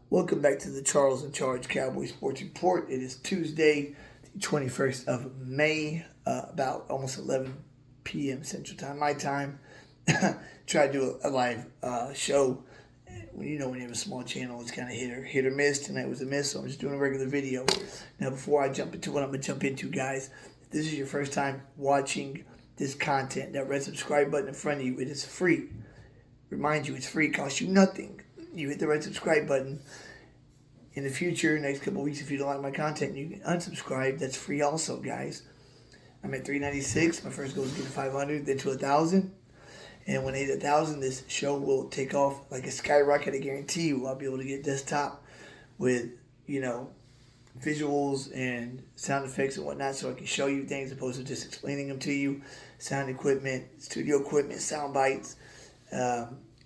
Welcome back to the Charles in Charge Cowboys Sports Report. It is Tuesday, the 21st of May, about almost 11 p.m. Central Time, my time. Try to do a live show. When you have a small channel, it's kind of hit or miss. Tonight was a miss, so I'm just doing a regular video. Now, before I jump into what I'm going to jump into, guys, if this is your first time watching this content, that red subscribe button in front of you, it is free. Remind you, it's free, costs you nothing. You hit the red subscribe button. In the future, next couple of weeks, if you don't like my content, you can unsubscribe. That's free also, guys. I'm at 396. My first goal is to get to 500, then to 1,000. And when I hit 1,000, this show will take off like a skyrocket. I guarantee you I'll be able to get desktop with, visuals and sound effects and whatnot, so I can show you things opposed to just explaining them to you. Sound equipment, studio equipment, sound bites,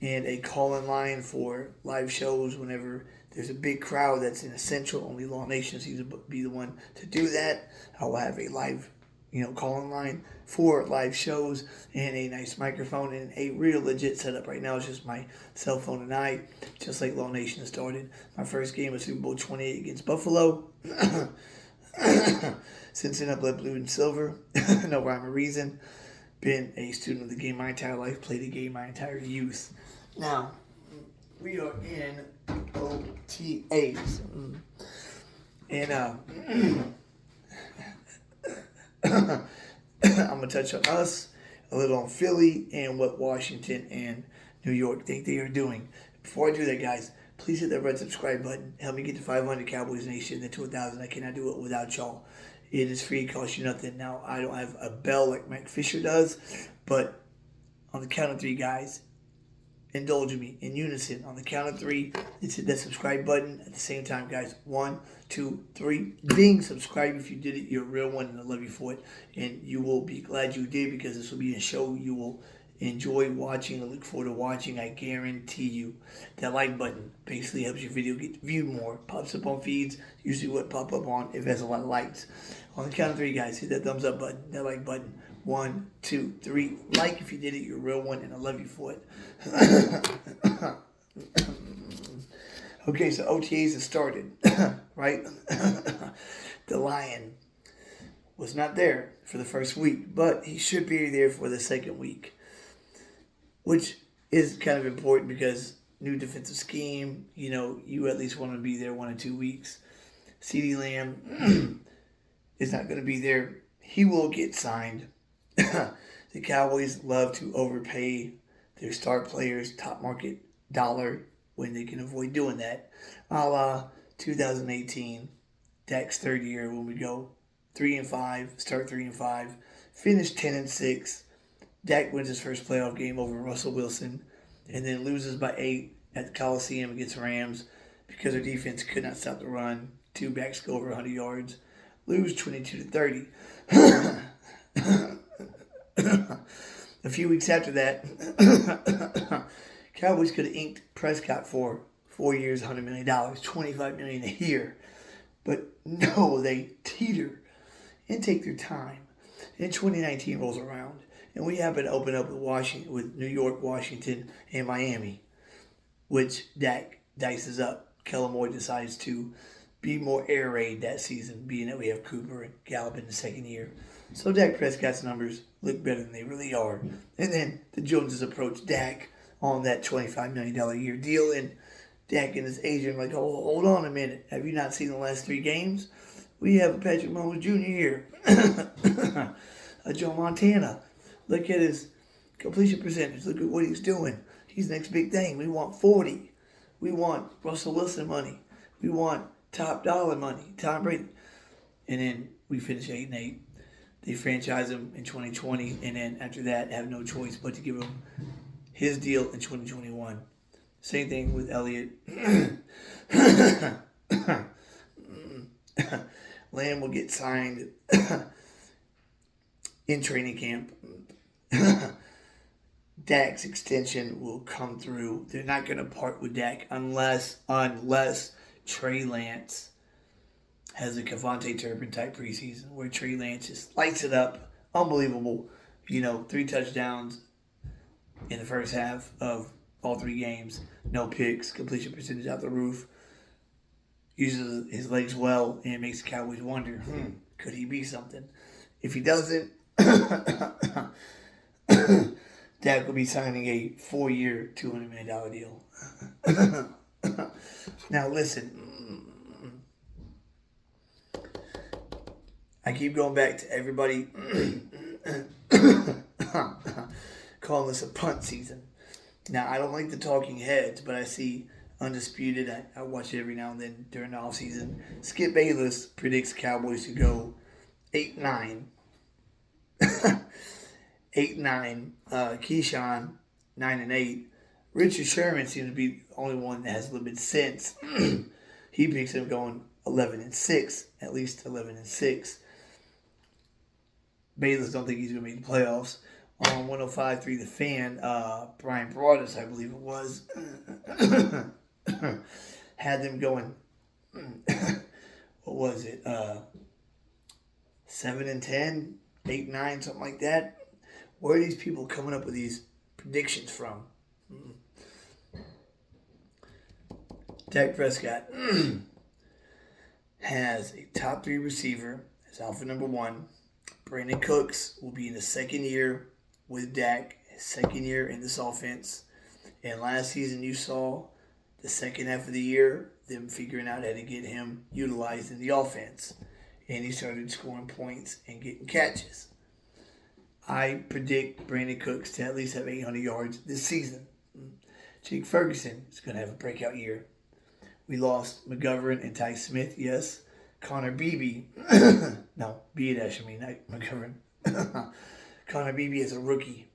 and a call-in line for live shows whenever there's a big crowd that's in Essential. Only Law Nation seems to be the one to do that. I will have a live, call-in line for live shows and a nice microphone and a real legit setup. Right now it's just my cell phone and I, just like Law Nation started. My first game was Super Bowl 28 against Buffalo. Cincinnati blood blue and silver. No rhyme or reason. Been a student of the game my entire life, played the game my entire youth. Now, we are in OTAs. And I'm going to touch on us, a little on Philly, and what Washington and New York think they are doing. Before I do that, guys, please hit that red subscribe button. Help me get to 500 Cowboys Nation, then to 1,000. I cannot do it without y'all. It is free. It costs you nothing. Now, I don't have a bell like Mike Fisher does, but on the count of three, guys, indulge me in unison. On the count of three, let's hit that subscribe button at the same time, guys. 1, 2, 3. Ding! Subscribe if you did it. You're a real one, and I love you for it. And you will be glad you did, because this will be a show you will enjoy watching and look forward to watching. I guarantee you. That like button basically helps your video get viewed more. Pops up on feeds. Usually what pop up on if it has a lot of likes. On the count of three, guys, hit that thumbs up button, that like button. 1, 2, 3. Like if you did it. You're a real one, and I love you for it. Okay, so OTAs have started, right? The Lion was not there for the first week, but he should be there for the second week, which is kind of important because new defensive scheme, you at least want to be there 1 or 2 weeks. CeeDee Lamb is not going to be there. He will get signed. The Cowboys love to overpay their star players, top market dollar, when they can avoid doing that. A la 2018, Dak's third year, when we go 3-5, start 3-5, finish 10-6. Dak wins his first playoff game over Russell Wilson, and then loses by 8 at the Coliseum against Rams because their defense could not stop the run. 2 backs go over 100 yards, lose 22-30. A few weeks after that, Cowboys could have inked Prescott for 4 years, $100 million, $25 million a year. But no, they teeter and take their time. And 2019 rolls around, and we happen to open up with New York, Washington, and Miami, which Dak dices up. Kellen Moore decides to be more air raid that season, being that we have Cooper and Gallup in the second year. So Dak Prescott's numbers look better than they really are. And then the Joneses approach Dak on that $25 million a year deal, and Dak and his agent are like, oh, hold on a minute. Have you not seen the last 3 games? We have Patrick Mahomes Jr. here. Joe Montana. Look at his completion percentage. Look at what he's doing. He's the next big thing. We want 40. We want Russell Wilson money. We want top dollar money. Tom Brady. And then we finish 8-8. They franchise him in 2020, and then after that have no choice but to give him his deal in 2021. Same thing with Elliott. Lamb will get signed in training camp. Dak's extension will come through. They're not going to part with Dak unless Trey Lance has a Cavante Turpin type preseason where Trey Lance just lights it up. Unbelievable. 3 touchdowns in the first half of all 3 games. No picks. Completion percentage out the roof. uses his legs well and makes the Cowboys wonder, could he be something? If he doesn't, Dak will be signing a 4-year, $200 million deal. Now listen, I keep going back to everybody calling this a punt season. Now, I don't like the talking heads, but I see Undisputed. I watch it every now and then during the offseason. Skip Bayless predicts Cowboys to go 8-9. 8-9. Keyshawn, 9-8. Richard Sherman seems to be the only one that has a little bit of sense. He picks him going 11-6, at least 11-6. Bayless don't think he's going to make the playoffs. On 105.3 The Fan, Brian Broaddus, I believe it was, had them going, what was it, 7-10, 8-9, something like that. Where are these people coming up with these predictions from? Dak Prescott has a top 3 receiver as alpha number 1. Brandon Cooks will be in the second year with Dak, his second year in this offense. And last season you saw the second half of the year, them figuring out how to get him utilized in the offense. And he started scoring points and getting catches. I predict Brandon Cooks to at least have 800 yards this season. Jake Ferguson is going to have a breakout year. We lost McGovern and Ty Smith, yes. Connor Beebe, no, Beadash, I mean, not McGovern. Connor Beebe as a rookie,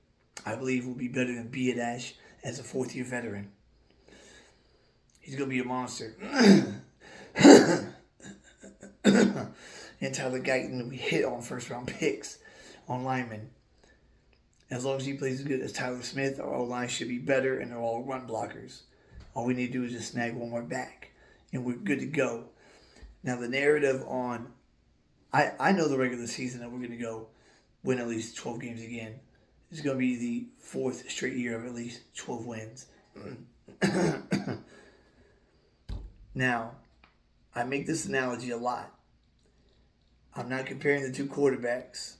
I believe, will be better than Beadash as a 4th-year veteran. He's going to be a monster. And Tyler Guyton, we hit on first-round picks on linemen. As long as he plays as good as Tyler Smith, our O-line should be better, and they're all run blockers. All we need to do is just snag one more back, and we're good to go. Now, the narrative on, I know the regular season that we're going to go win at least 12 games again. It's going to be the 4th straight year of at least 12 wins. Now, I make this analogy a lot. I'm not comparing the two quarterbacks,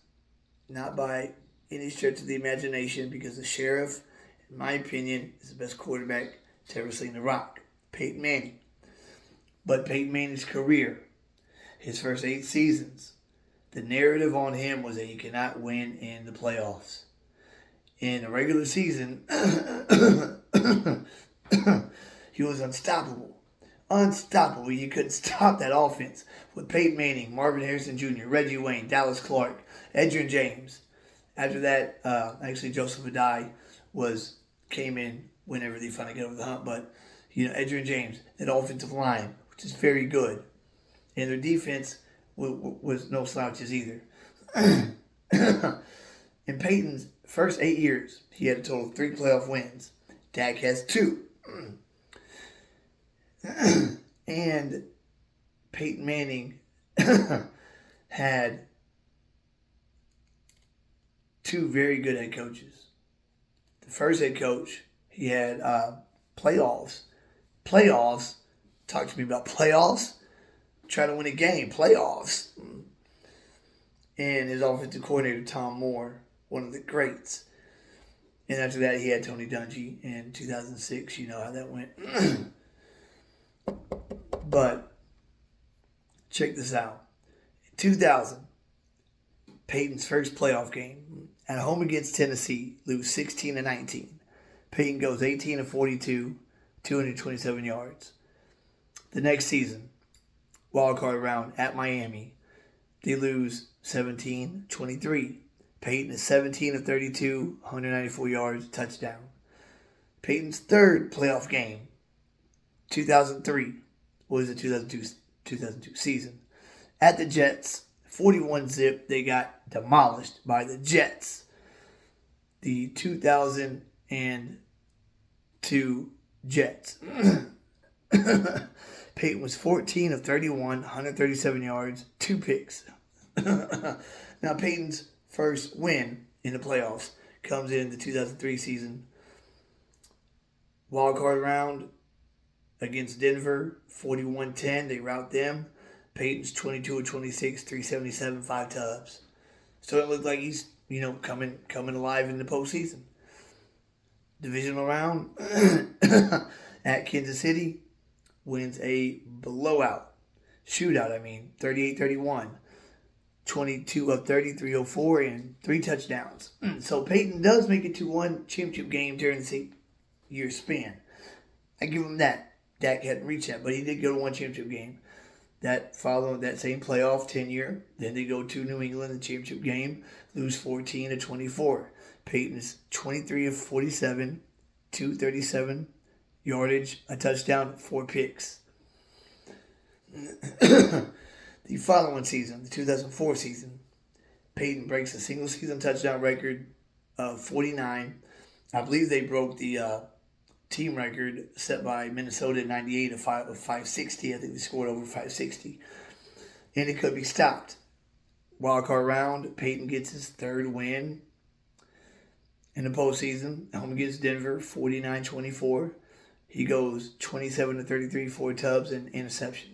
not by any stretch of the imagination, because the Sheriff, in my opinion, is the best quarterback to ever sling the rock, Peyton Manning. But Peyton Manning's career, his first 8 seasons, the narrative on him was that he cannot win in the playoffs. In the regular season, he was unstoppable. Unstoppable. You couldn't stop that offense with Peyton Manning, Marvin Harrison Jr., Reggie Wayne, Dallas Clark, Edgerrin James. After that, actually Joseph Adai came in whenever they finally got over the hump. But, Edgerrin James, that offensive line, which is very good. And their defense was no slouches either. In Peyton's first 8 years, he had a total of 3 playoff wins. Dak has 2. And Peyton Manning had 2 very good head coaches. The first head coach, he had playoffs. Playoffs? Talk to me about playoffs? Try to win a game. Playoffs. And his offensive coordinator, Tom Moore, one of the greats. And after that, he had Tony Dungy in 2006. You know how that went. But check this out. In 2000, Peyton's first playoff game, at home against Tennessee, lose 16-19. Peyton goes 18-42, 227 yards. The next season, wild card round at Miami, they lose 17-23. Peyton is 17-32, 194 yards, touchdown. Peyton's third playoff game, 2003, was the 2002 season. At the Jets, 41-zip, they got demolished by the Jets. The 2002 Jets. Peyton was 14-31, 137 yards, 2 picks. Now, Peyton's first win in the playoffs comes in the 2003 season. Wild card round, against Denver, 41-10. They rout them. Peyton's 22 of 26, 377, 5 tubs. So it looked like he's, coming alive in the postseason. Divisional round at Kansas City wins a shootout, 38-31. 22 of 30, 304, and 3 touchdowns. So Peyton does make it to one championship game during the year span. I give him that. Dak hadn't reached that, but he did go to one championship game. That followed that same playoff tenure. Then they go to New England in the championship game, lose 14-24. Peyton is 23 of 47, 237 yardage, a touchdown, 4 picks. The following season, the 2004 season, Peyton breaks a single-season touchdown record of 49. I believe they broke the team record set by Minnesota in 98 of 560. I think they scored over 560. And it could be stopped. Wildcard round, Peyton gets his 3rd win in the postseason. Home against Denver, 49-24. He goes 27-33, 4 tubs, and interception.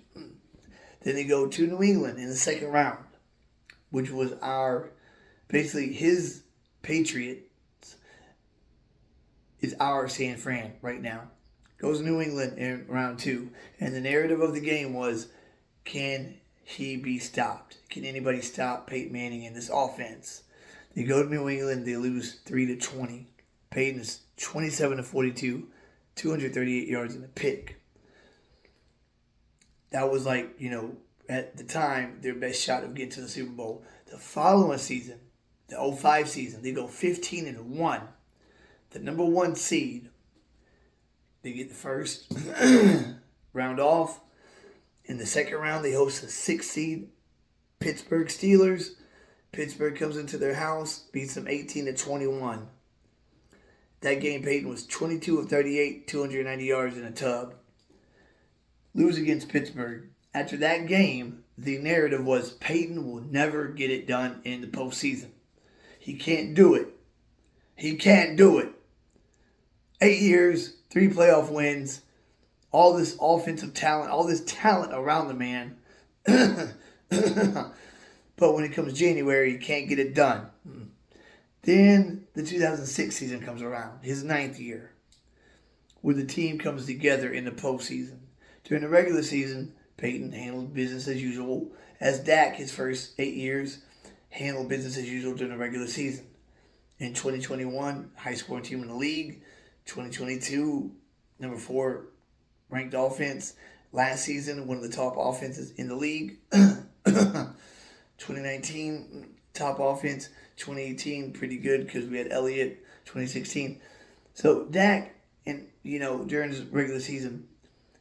Then they go to New England in the 2nd round, which was basically his Patriots is our San Fran right now. Goes to New England in round 2. And the narrative of the game was, can he be stopped? Can anybody stop Peyton Manning in this offense? They go to New England, they lose 3-20. Peyton is 27-42, 238 yards and a pick. That was at the time, their best shot of getting to the Super Bowl. The following season, the 05 season, they go 15-1. The number 1 seed, they get the first round off. In the 2nd round, they host the 6th seed, Pittsburgh Steelers. Pittsburgh comes into their house, beats them 18-21. That game, Peyton was 22 of 38, 290 yards and a tub. Lose against Pittsburgh. After that game, the narrative was Peyton will never get it done in the postseason. He can't do it. He can't do it. 8 years, 3 playoff wins, all this offensive talent, all this talent around the man. But when it comes January, he can't get it done. Then the 2006 season comes around, his 9th year, where the team comes together in the postseason. During the regular season, Peyton handled business as usual, as Dak, his first 8 years, handled business as usual during the regular season. In 2021, high-scoring team in the league. 2022, number 4 ranked offense. Last season, one of the top offenses in the league. 2019, top offense. 2018, pretty good because we had Elliott. 2016. So Dak, during his regular season,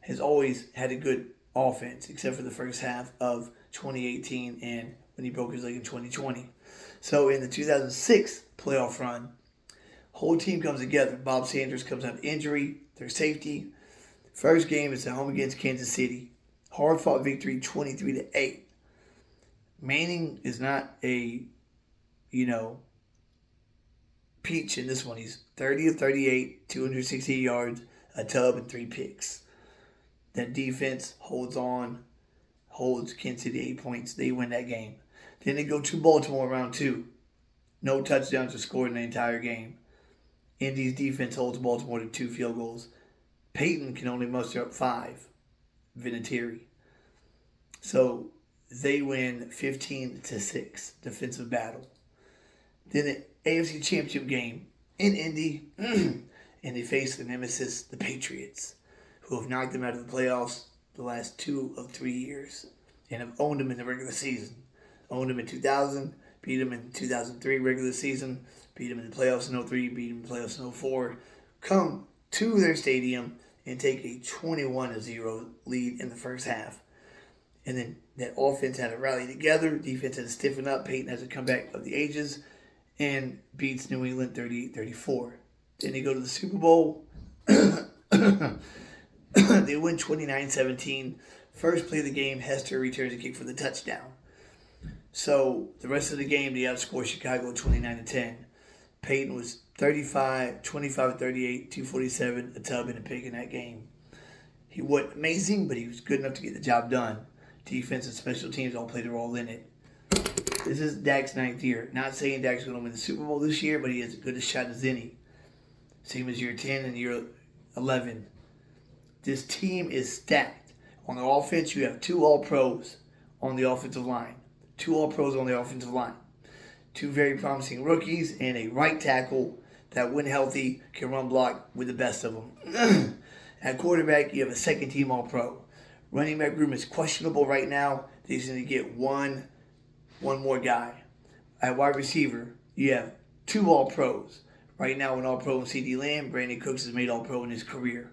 has always had a good offense, except for the first half of 2018 and when he broke his leg in 2020. So in the 2006 playoff run, whole team comes together. Bob Sanders comes out of injury, their safety. First game is at home against Kansas City. Hard-fought victory, 23-8. Manning is not a, peach in this one. He's 30 of 38, 260 yards, a tub, and 3 picks. That defense holds Kansas City 8 points. They win that game. Then they go to Baltimore round 2. No touchdowns are scored in the entire game. Indy's defense holds Baltimore to 2 field goals. Peyton can only muster up 5. Vinatieri. So they win 15-6. Defensive battle. Then the AFC Championship game in Indy. And they face the nemesis, the Patriots, who have knocked them out of the playoffs the last 2 of 3 years and have owned them in the regular season. Owned them in 2000, beat them in 2003 regular season, beat them in the playoffs in 03, beat them in the playoffs in 04. Come to their stadium and take a 21-0 lead in the first half. And then that offense had to rally together. Defense had to stiffen up. Peyton has to come back of the ages and beats New England 38-34. Then they go to the Super Bowl. They win 29-17. First play of the game, Hester returns a kick for the touchdown. So the rest of the game, they outscored Chicago 29-10. Peyton was 25 of 38, 247, a tub, and a pick in that game. He wasn't amazing, but he was good enough to get the job done. Defense and special teams all played a role in it. This is Dak's 9th year. Not saying Dak's going to win the Super Bowl this year, but he has as good a shot as any. Same as year 10 and year 11. This team is stacked. On the offense, you have 2 All-Pros on the offensive line. 2 All-Pros on the offensive line. 2 very promising rookies and a right tackle that, when healthy, can run block with the best of them. At quarterback, you have a second-team All-Pro. Running back room is questionable right now. They just need to get one more guy. At wide receiver, you have 2 All-Pros. Right now, an All-Pro in C.D. Lamb. Brandon Cooks has made All-Pro in his career.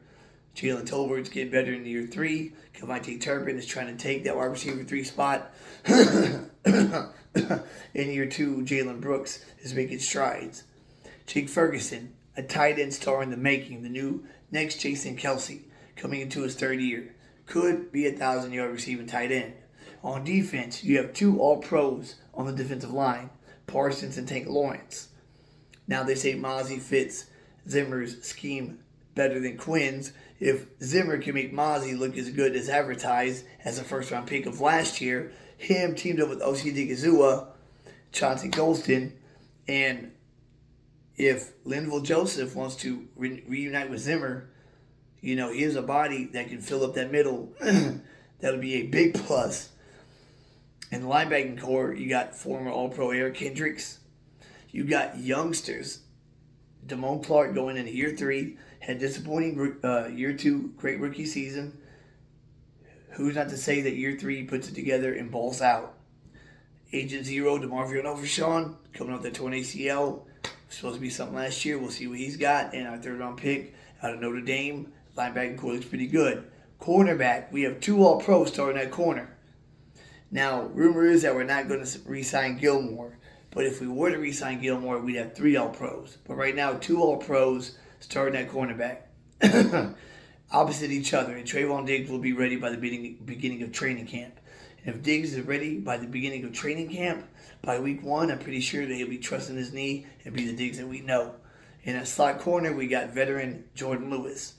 Jalen Tolbert's getting better in year 3. Kevontae Turpin is trying to take that wide receiver 3 spot. In year 2, Jalen Brooks is making strides. Jake Ferguson, a tight end star in the making, the new next Jason Kelsey, coming into his 3rd year. Could be a 1,000-yard receiving tight end. On defense, you have 2 All-Pros on the defensive line, Parsons and Tank Lawrence. Now they say Mozzie fits Zimmer's scheme better than Quinn's. If Zimmer can make Mozzie look as good as advertised as a first-round pick of last year, him teamed up with O.C. Digizua, Chauncey Golston, and if Linval Joseph wants to reunite with Zimmer, he has a body that can fill up that middle. That'll be a big plus. In the linebacking core, you got former All-Pro Eric Kendricks. You got youngsters. Damone Clark going into year 3. Had disappointing year 2, great rookie season. Who's not to say that year 3 puts it together and balls out? Agent Zero, DeMarvion Overshawn, coming off that torn ACL. Supposed to be something last year. We'll see what he's got. And our 3rd-round pick out of Notre Dame. Linebacking core looks pretty good. Cornerback, we have 2 All-Pros starting at corner. Now, rumor is that we're not going to re-sign Gilmore. But if we were to re-sign Gilmore, we'd have 3 All-Pros. But right now, 2 All-Pros starting at cornerback. Opposite each other. And Trayvon Diggs will be ready by the beginning of training camp. And if Diggs is ready by the beginning of training camp, by week 1, I'm pretty sure that he'll be trusting his knee and be the Diggs that we know. In a slot corner, we got veteran Jordan Lewis.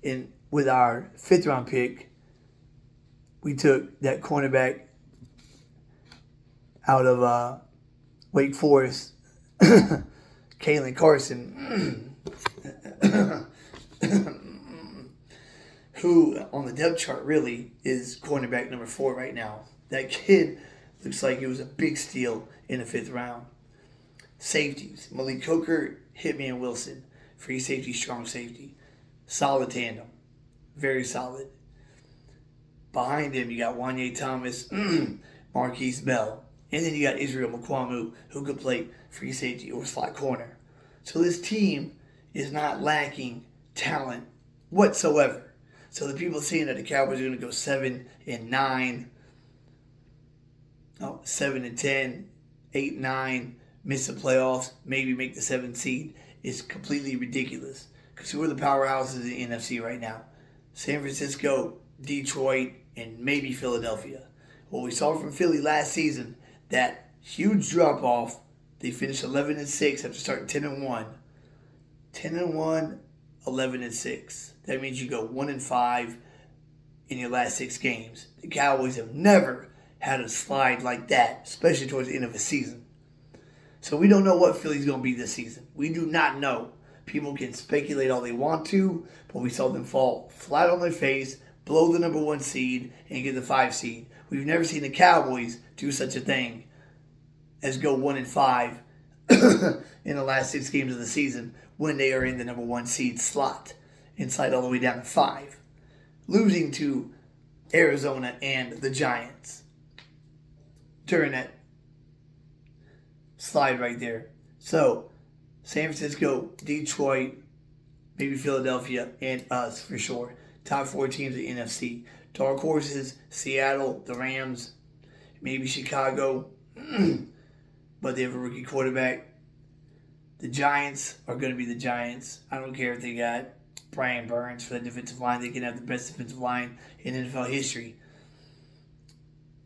And with our 5th-round pick, we took that cornerback out of Wake Forest, Kalen Carson, who on the depth chart really is cornerback number 4 right now. That kid looks like it was a big steal in the 5th round. Safeties, Malik Hooker, Hitman Wilson, free safety, strong safety. Solid tandem. Very solid. Behind him, you got Wanye Thomas, Marquise Bell. And then you got Israel Mukwamu, who could play free safety or slot corner. So this team is not lacking talent whatsoever. So the people saying that the Cowboys are going to go 7-9, 7-10, 8-9, miss the playoffs, maybe make the 7th seed is completely ridiculous. Because who are the powerhouses in the NFC right now? San Francisco, Detroit, and maybe Philadelphia. What we saw from Philly last season, that huge drop-off, they finished 11-6 after starting 10-1. 10-1, 11-6. That means you go 1-5 in your last 6 games. The Cowboys have never had a slide like that, especially towards the end of the season. So we don't know what Philly's going to be this season. We do not know. People can speculate all they want to, but we saw them fall flat on their face, blow the number 1 seed, and get the 5 seed. We've never seen the Cowboys do such a thing as go 1-5 in the last 6 games of the season when they are in the number 1 seed slot and slide all the way down to 5, losing to Arizona and the Giants during that slide right there. So, San Francisco, Detroit, maybe Philadelphia, and us for sure. Top 4 teams in the NFC. Dark horses, Seattle, the Rams, maybe Chicago, but they have a rookie quarterback. The Giants are going to be the Giants. I don't care if they got Brian Burns for the defensive line. They can have the best defensive line in NFL history.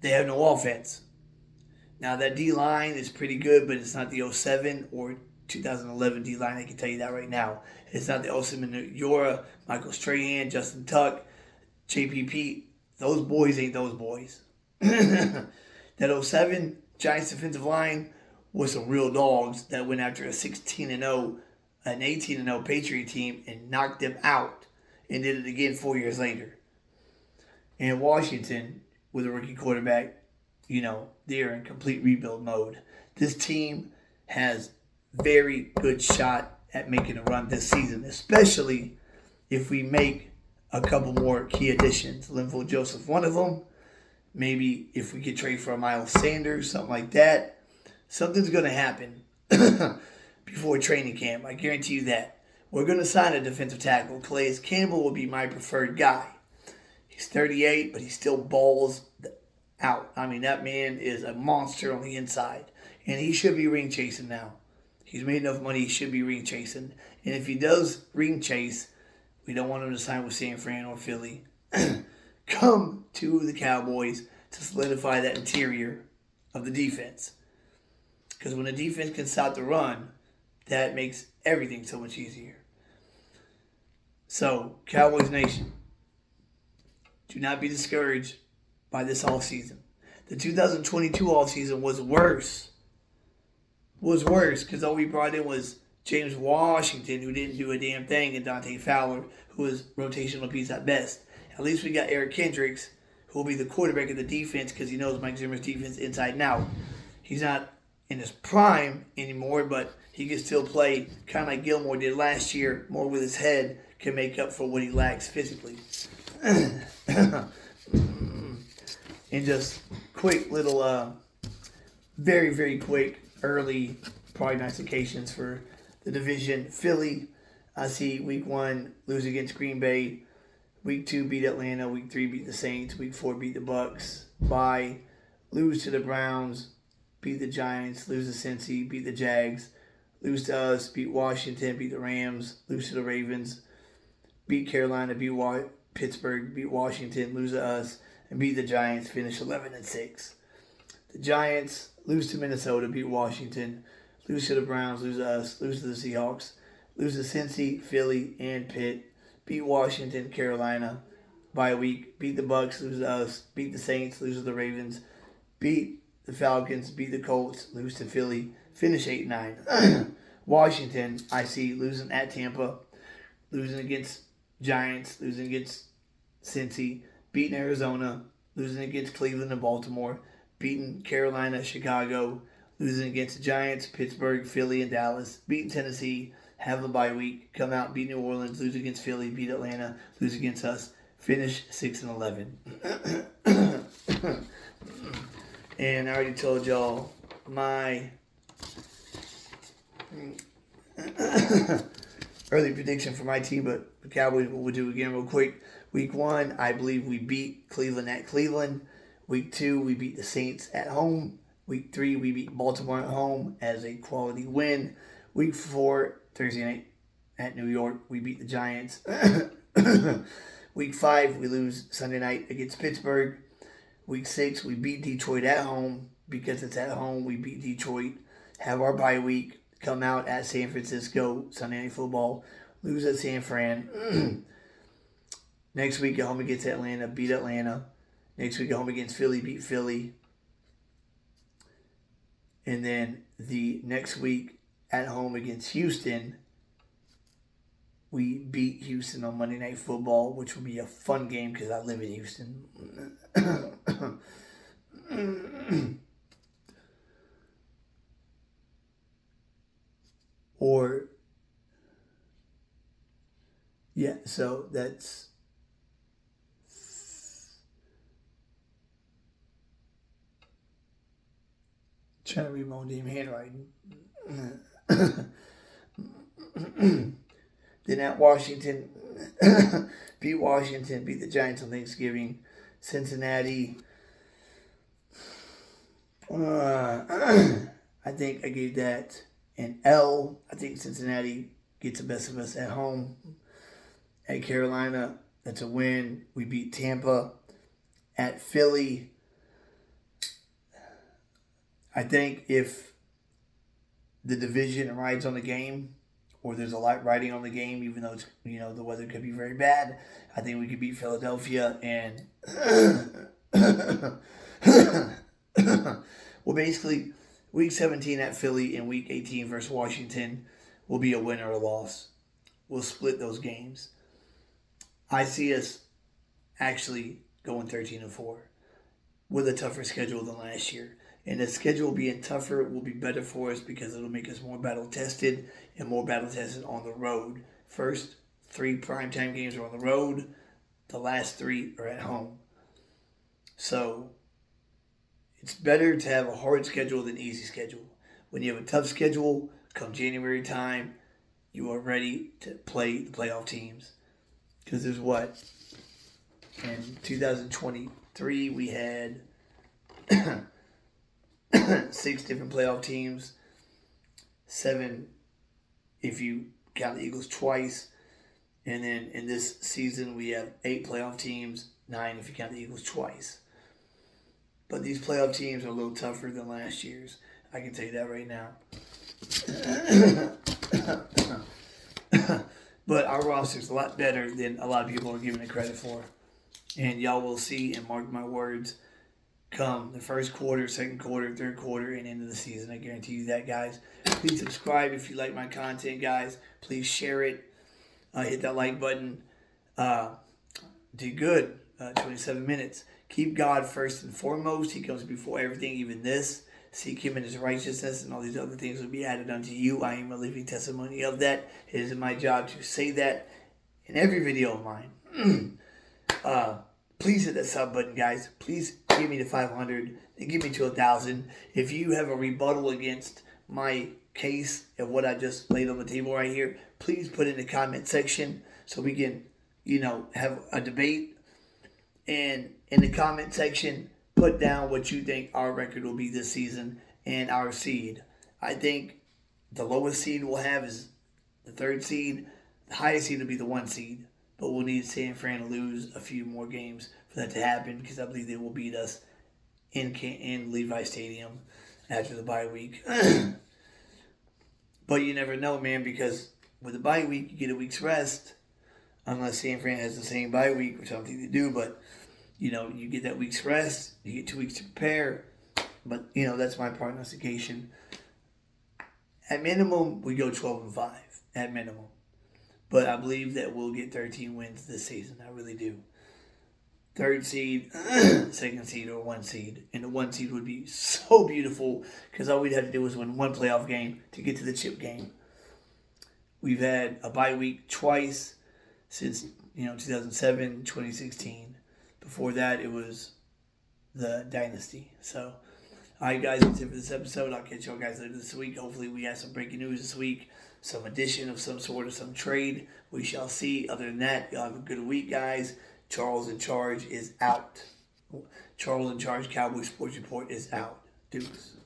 They have no offense. Now, that D-line is pretty good, but it's not the 07 or 2011 D-line. I can tell you that right now. It's not the Osimhen Yora, Michael Strahan, Justin Tuck, JPP, those boys ain't those boys. That '07 Giants defensive line was some real dogs that went after a 16-0, an 18-0 Patriot team and knocked them out and did it again 4 years later. And Washington, with a rookie quarterback, they're in complete rebuild mode. This team has very good shot at making a run this season, especially if we make a couple more key additions. Linval Joseph, one of them. Maybe if we could trade for a Miles Sanders, something like that. Something's going to happen before training camp. I guarantee you that. We're going to sign a defensive tackle. Calais Campbell will be my preferred guy. He's 38, but he still balls out. I mean, that man is a monster on the inside. And he should be ring chasing now. He's made enough money, he should be ring chasing. And if he does ring chase, we don't want him to sign with San Fran or Philly. Come to the Cowboys to solidify that interior of the defense. Because when the defense can stop the run, that makes everything so much easier. So, Cowboys Nation, do not be discouraged by this offseason. The 2022 offseason was worse. Because all we brought in was James Washington, who didn't do a damn thing, and Dante Fowler, who was rotational piece at best. At least we got Eric Kendricks, who will be the quarterback of the defense because he knows Mike Zimmer's defense inside and out. He's not in his prime anymore, but he can still play kind of like Gilmore did last year, more with his head, can make up for what he lacks physically. And just quick little, very, very quick, early prognostications for the division. Philly, I see week 1 lose against Green Bay. Week 2 beat Atlanta. Week 3 beat the Saints. Week 4 beat the Bucks. Bye. Lose to the Browns. Beat the Giants. Lose to Cincy. Beat the Jags. Lose to us. Beat Washington. Beat the Rams. Lose to the Ravens. Beat Carolina. Beat Pittsburgh. Beat Washington. Lose to us. And beat the Giants. Finish 11-6. The Giants lose to Minnesota. Beat Washington. Lose to the Browns. Lose to us. Lose to the Seahawks. Lose to Cincy, Philly, and Pitt. Beat Washington, Carolina. Bye week. Beat the Bucks. Lose to us. Beat the Saints. Lose to the Ravens. Beat the Falcons. Beat the Colts. Lose to Philly. Finish 8-9. Washington, I see losing at Tampa. Losing against Giants. Losing against Cincy. Beating Arizona. Losing against Cleveland and Baltimore. Beating Carolina, Chicago. Losing against the Giants, Pittsburgh, Philly, and Dallas. Beating Tennessee. Have a bye week. Come out, beat New Orleans. Lose against Philly. Beat Atlanta. Lose against us. Finish 6-11. And I already told y'all my early prediction for my team, but the Cowboys will do again real quick. Week 1, I believe we beat Cleveland at Cleveland. Week 2, we beat the Saints at home. Week 3, we beat Baltimore at home as a quality win. Week 4, Thursday night at New York, we beat the Giants. Week 5, we lose Sunday night against Pittsburgh. Week 6, we beat Detroit at home. Because it's at home, we beat Detroit. Have our bye week. Come out at San Francisco, Sunday Night Football. Lose at San Fran. Next week, at home against Atlanta. Beat Atlanta. Next week, at home against Philly. Beat Philly. And then the next week, at home against Houston, we beat Houston on Monday Night Football, which will be a fun game because I live in Houston. So that's trying to read my own damn handwriting. Then at Washington, beat Washington, beat the Giants on Thanksgiving. Cincinnati, I think I gave that an L. I think Cincinnati gets the best of us at home. At Carolina, that's a win. We beat Tampa. At Philly, I think if the division rides on the game, or there's a lot riding on the game, even though it's, the weather could be very bad. I think we could beat Philadelphia and well, basically, week 17 at Philly and week 18 versus Washington will be a win or a loss. We'll split those games. I see us actually going 13-4 with a tougher schedule than last year. And the schedule being tougher will be better for us because it'll make us more battle tested and more battle tested on the road. First 3 primetime games are on the road. The last 3 are at home. So it's better to have a hard schedule than easy schedule. When you have a tough schedule, come January time, you are ready to play the playoff teams. Because there's what? In 2023, we had 6 different playoff teams. 7 if you count the Eagles twice. And then in this season, we have 8 playoff teams. 9 if you count the Eagles twice. But these playoff teams are a little tougher than last year's. I can tell you that right now. But our roster is a lot better than a lot of people are giving it credit for. And y'all will see, and mark my words, come the first quarter, second quarter, third quarter, and end of the season. I guarantee you that, guys. Please subscribe if you like my content, guys. Please share it. Hit that like button. Did good. 27 minutes. Keep God first and foremost. He comes before everything, even this. Seek him in his righteousness, and all these other things will be added unto you. I am a living testimony of that. It is my job to say that in every video of mine. Please hit that sub button, guys. Please give me to 500 and give me to 1,000. If you have a rebuttal against my case and what I just laid on the table right here, please put it in the comment section so we can, have a debate. And in the comment section, put down what you think our record will be this season and our seed. I think the lowest seed we'll have is the 3rd seed. The highest seed will be the 1 seed. But we'll need San Fran to lose a few more games for that to happen, because I believe they will beat us in Levi Stadium after the bye week. But you never know, man, because with the bye week, you get a week's rest. Unless San Fran has the same bye week, which I don't think they do. But, you get that week's rest. You get 2 weeks to prepare. But, that's my prognostication. At minimum, we go 12-5. At minimum. But I believe that we'll get 13 wins this season. I really do. 3rd seed, 2nd seed, or 1 seed. And the 1 seed would be so beautiful, because all we'd have to do was win 1 playoff game to get to the chip game. We've had a bye week twice since 2007, 2016. Before that, it was the dynasty. So, all right, guys, that's it for this episode. I'll catch y'all guys later this week. Hopefully, we have some breaking news this week. Some addition of some sort, or some trade. We shall see. Other than that, y'all have a good week, guys. Charles in Charge is out. Charles in Charge Cowboys Sports Report is out. Deuce.